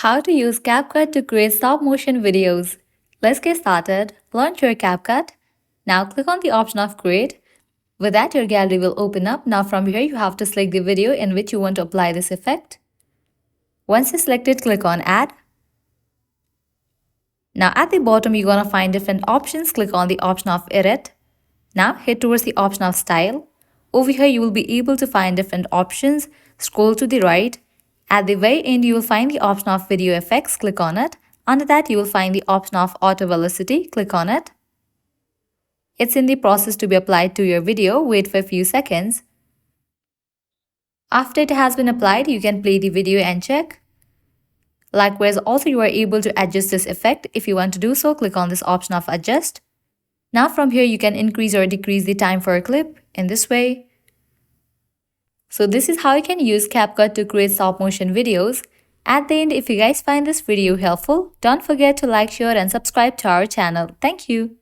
How to use CapCut to create stop-motion videos. Let's get started. Launch your CapCut. Now click on the option of Create. With that, your gallery will open up. Now from here, you have to select the video in which you want to apply this effect. Once you select it, click on Add. Now at the bottom, you're going to find different options. Click on the option of Edit. Now head towards the option of Style. Over here, you will be able to find different options. Scroll to the right. At the very end, you will find the option of Video Effects. Click on it. Under that, you will find the option of Auto Velocity. Click on it. It's in the process to be applied to your video. Wait for a few seconds. After it has been applied, you can play the video and check. Likewise, also you are able to adjust this effect. If you want to do so, click on this option of Adjust. Now from here, you can increase or decrease the time for a clip in this way. So this is how you can use CapCut to create stop-motion videos. At the end, if you guys find this video helpful, don't forget to like, share and subscribe to our channel. Thank you.